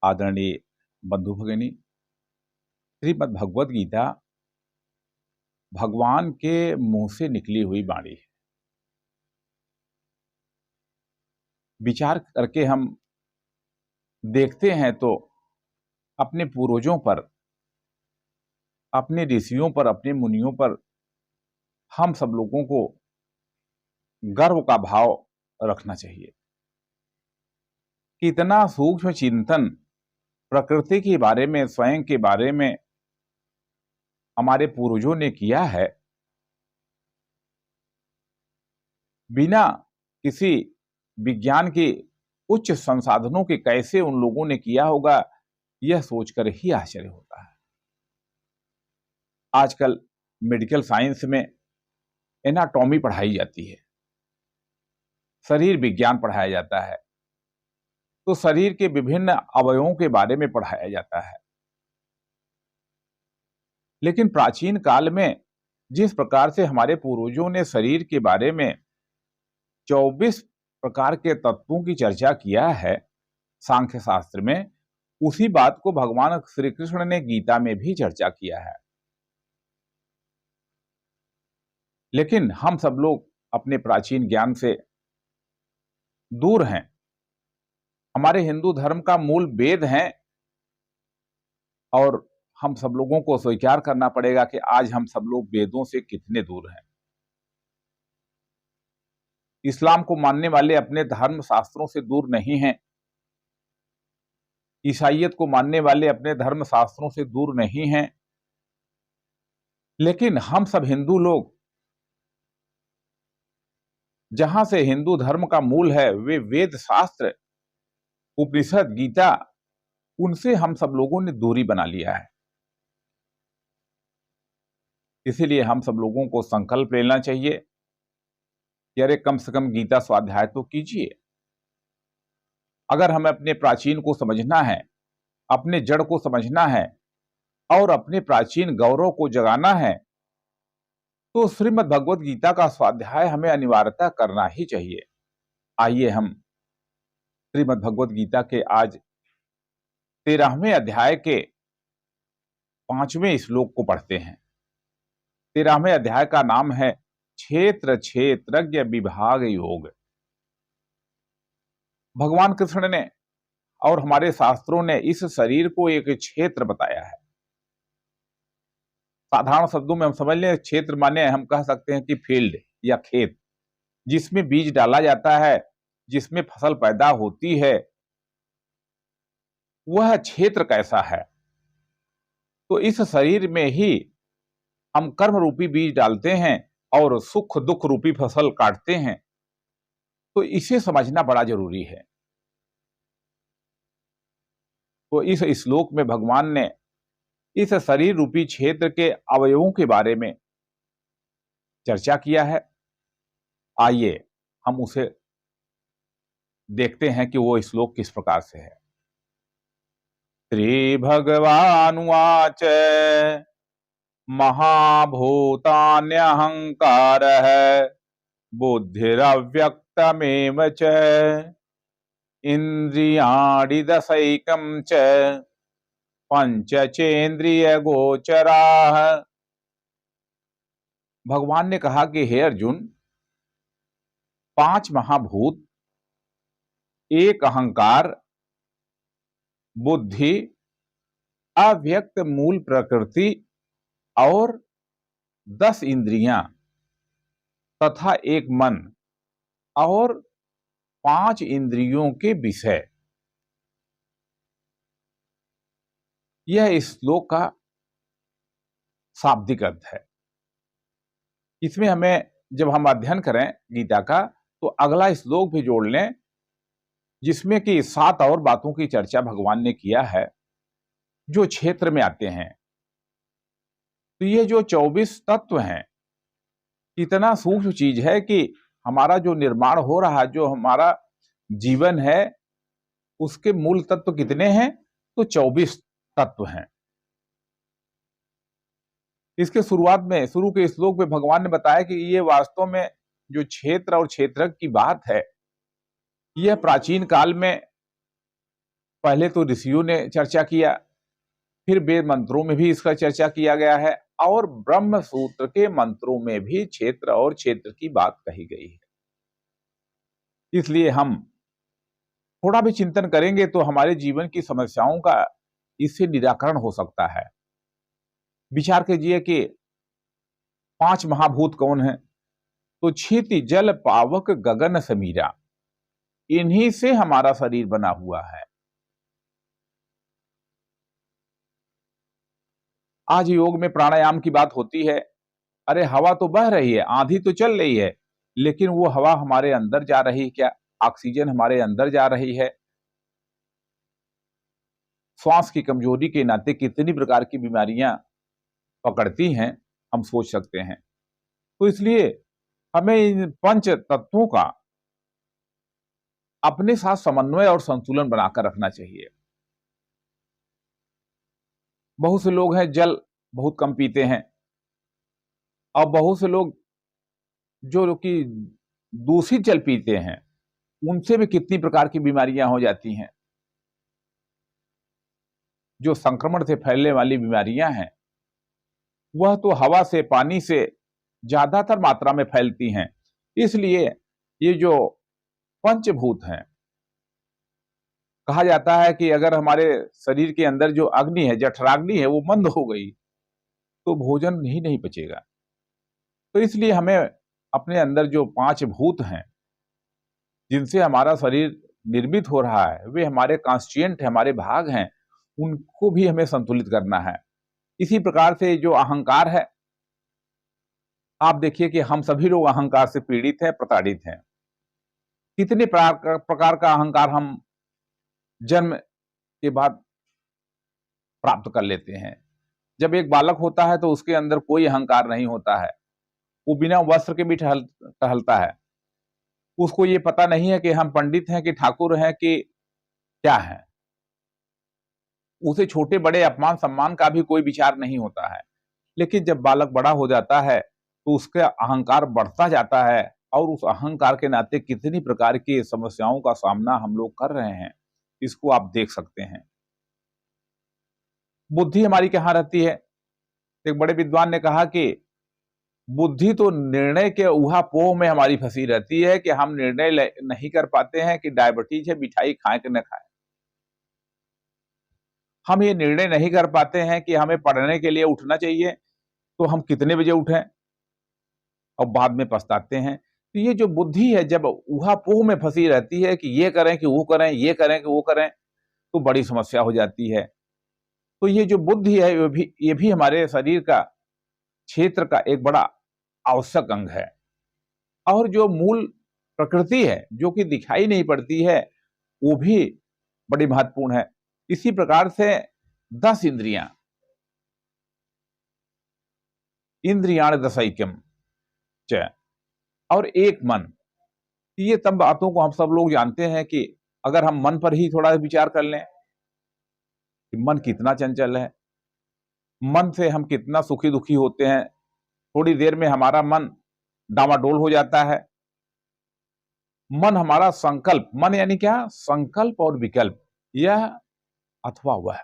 आदरणीय बंधु भगिनी, श्रीमद् भगवद गीता भगवान के मुंह से निकली हुई वाणी है। विचार करके हम देखते हैं तो अपने पूर्वजों पर, अपने ऋषियों पर, अपने मुनियों पर हम सब लोगों को गर्व का भाव रखना चाहिए। कितना सूक्ष्म चिंतन प्रकृति के बारे में, स्वयं के बारे में हमारे पूर्वजों ने किया है, बिना किसी विज्ञान के उच्च संसाधनों के कैसे उन लोगों ने किया होगा, यह सोचकर ही आश्चर्य होता है। आजकल मेडिकल साइंस में एनाटॉमी पढ़ाई जाती है, शरीर विज्ञान पढ़ाया जाता है, तो शरीर के विभिन्न अवयवों के बारे में पढ़ाया जाता है। लेकिन प्राचीन काल में जिस प्रकार से हमारे पूर्वजों ने शरीर के बारे में 24 प्रकार के तत्वों की चर्चा किया है सांख्य शास्त्र में, उसी बात को भगवान श्री कृष्ण ने गीता में भी चर्चा किया है। लेकिन हम सब लोग अपने प्राचीन ज्ञान से दूर हैं। हमारे हिंदू धर्म का मूल वेद है और हम सब लोगों को स्वीकार करना पड़ेगा कि आज हम सब लोग वेदों से कितने दूर हैं। इस्लाम को मानने वाले अपने धर्म शास्त्रों से दूर नहीं हैं। ईसाईयत को मानने वाले अपने धर्म शास्त्रों से दूर नहीं हैं। लेकिन हम सब हिंदू लोग, जहां से हिंदू धर्म का मूल है, वे वेद शास्त्र, उपनिषद, गीता, उनसे हम सब लोगों ने दूरी बना लिया है। इसीलिए हम सब लोगों को संकल्प लेना चाहिए कि अरे कम से कम गीता स्वाध्याय तो कीजिए। अगर हमें अपने प्राचीन को समझना है, अपने जड़ को समझना है और अपने प्राचीन गौरव को जगाना है, तो श्रीमद् भगवद गीता का स्वाध्याय हमें अनिवार्यता करना ही चाहिए। आइए हम श्रीमद् भगवद गीता के आज 13वें अध्याय के 5वें श्लोक को पढ़ते हैं। 13वें अध्याय का नाम है क्षेत्र क्षेत्रज्ञ विभाग योग। भगवान कृष्ण ने और हमारे शास्त्रों ने इस शरीर को एक क्षेत्र बताया है। साधारण शब्दों में हम समझ लें, क्षेत्र माने हम कह सकते हैं कि फील्ड या खेत, जिसमें बीज डाला जाता है, जिसमें फसल पैदा होती है, वह क्षेत्र कैसा है। तो इस शरीर में ही हम कर्म रूपी बीज डालते हैं और सुख दुख रूपी फसल काटते हैं। तो इसे समझना बड़ा जरूरी है। तो इस श्लोक में भगवान ने इस शरीर रूपी क्षेत्र के अवयवों के बारे में चर्चा किया है। आइए हम उसे देखते हैं कि वो श्लोक किस प्रकार से है। श्री भगवानुवाच महाभूतान्यहंकारः बुद्धिरव्यक्तमेव च इंद्रियाणि दशैकं च पंचचेन्द्रियगोचराः। भगवान ने कहा कि हे अर्जुन, 5 महाभूत, 1 अहंकार, बुद्धि, अव्यक्त मूल प्रकृति और 10 इंद्रियां तथा 1 मन और 5 इंद्रियों के विषय। यह इस श्लोक का शाब्दिक अर्थ है। इसमें हमें जब हम अध्ययन करें गीता का, तो अगला श्लोक भी जोड़ लें, जिसमें कि 7 और बातों की चर्चा भगवान ने किया है जो क्षेत्र में आते हैं। तो ये जो 24 तत्व हैं, इतना सूक्ष्म चीज है कि हमारा जो निर्माण हो रहा, जो हमारा जीवन है, उसके मूल तत्व कितने हैं? तो 24 तत्व हैं। इसके शुरुआत में, शुरू के श्लोक में भगवान ने बताया कि ये वास्तव में जो क्षेत्र और क्षेत्रज्ञ की बात है, यह प्राचीन काल में पहले तो ऋषियों ने चर्चा किया, फिर वेद मंत्रों में भी इसका चर्चा किया गया है और ब्रह्म सूत्र के मंत्रों में भी क्षेत्र और क्षेत्र की बात कही गई है। इसलिए हम थोड़ा भी चिंतन करेंगे तो हमारे जीवन की समस्याओं का इससे निराकरण हो सकता है। विचार कीजिए कि 5 महाभूत कौन है? तो क्षिति जल पावक गगन समीरा, इन्हीं से हमारा शरीर बना हुआ है। आज योग में प्राणायाम की बात होती है। अरे हवा तो बह रही है, आंधी तो चल रही है, लेकिन वो हवा हमारे अंदर जा रही क्या? ऑक्सीजन हमारे अंदर जा रही है? श्वास की कमजोरी के नाते कितनी प्रकार की बीमारियां पकड़ती हैं, हम सोच सकते हैं। तो इसलिए हमें इन पंच तत्वों का अपने साथ समन्वय और संतुलन बनाकर रखना चाहिए। बहुत से लोग हैं जल बहुत कम पीते हैं और बहुत से लोग जो कि दूषित जल पीते हैं, उनसे भी कितनी प्रकार की बीमारियां हो जाती हैं। जो संक्रमण से फैलने वाली बीमारियां हैं, वह तो हवा से, पानी से ज्यादातर मात्रा में फैलती हैं। इसलिए ये जो पंचभूत हैं, कहा जाता है कि अगर हमारे शरीर के अंदर जो अग्नि है, जठराग्नि है, वो मंद हो गई तो भोजन ही नहीं पचेगा। तो इसलिए हमें अपने अंदर जो 5 भूत हैं, जिनसे हमारा शरीर निर्मित हो रहा है, वे हमारे कॉन्स्टिट्यूएंट है, हमारे भाग हैं, उनको भी हमें संतुलित करना है। इसी प्रकार से जो अहंकार है, आप देखिए कि हम सभी लोग अहंकार से पीड़ित हैं, प्रताड़ित हैं। कितने प्रकार का अहंकार हम जन्म के बाद प्राप्त कर लेते हैं। जब एक बालक होता है तो उसके अंदर कोई अहंकार नहीं होता है, वो बिना वस्त्र के भी टहलता है। उसको ये पता नहीं है कि हम पंडित हैं कि ठाकुर हैं कि क्या है। उसे छोटे बड़े अपमान सम्मान का भी कोई विचार नहीं होता है। लेकिन जब बालक बड़ा हो जाता है तो उसका अहंकार बढ़ता जाता है और उस अहंकार के नाते कितनी प्रकार की समस्याओं का सामना हम लोग कर रहे हैं, इसको आप देख सकते हैं। बुद्धि हमारी कहाँ रहती है? एक बड़े विद्वान ने कहा कि बुद्धि तो निर्णय के ऊहापोह में हमारी फंसी रहती है कि हम निर्णय नहीं कर पाते हैं कि डायबिटीज है, मिठाई खाएं कि न खाएं। हम ये निर्णय नहीं कर पाते हैं कि हमें पढ़ने के लिए उठना चाहिए तो हम कितने बजे उठें, और बाद में पछताते हैं। तो ये जो बुद्धि है, जब ऊहापोह में फंसी रहती है कि ये करें कि वो करें, ये करें कि वो करें, तो बड़ी समस्या हो जाती है। तो ये जो बुद्धि है, ये भी हमारे शरीर का क्षेत्र का एक बड़ा आवश्यक अंग है। और जो मूल प्रकृति है, जो कि दिखाई नहीं पड़ती है, वो भी बड़ी महत्वपूर्ण है। इसी प्रकार से 10 इंद्रियां, इंद्रियाण दशैक्यम च, और एक मन। ये तब बातों को हम सब लोग जानते हैं कि अगर हम मन पर ही थोड़ा विचार कर लें कि मन कितना चंचल है, मन से हम कितना सुखी दुखी होते हैं। थोड़ी देर में हमारा मन डामाडोल हो जाता है। मन हमारा संकल्प, मन यानी क्या? संकल्प और विकल्प, यह अथवा वह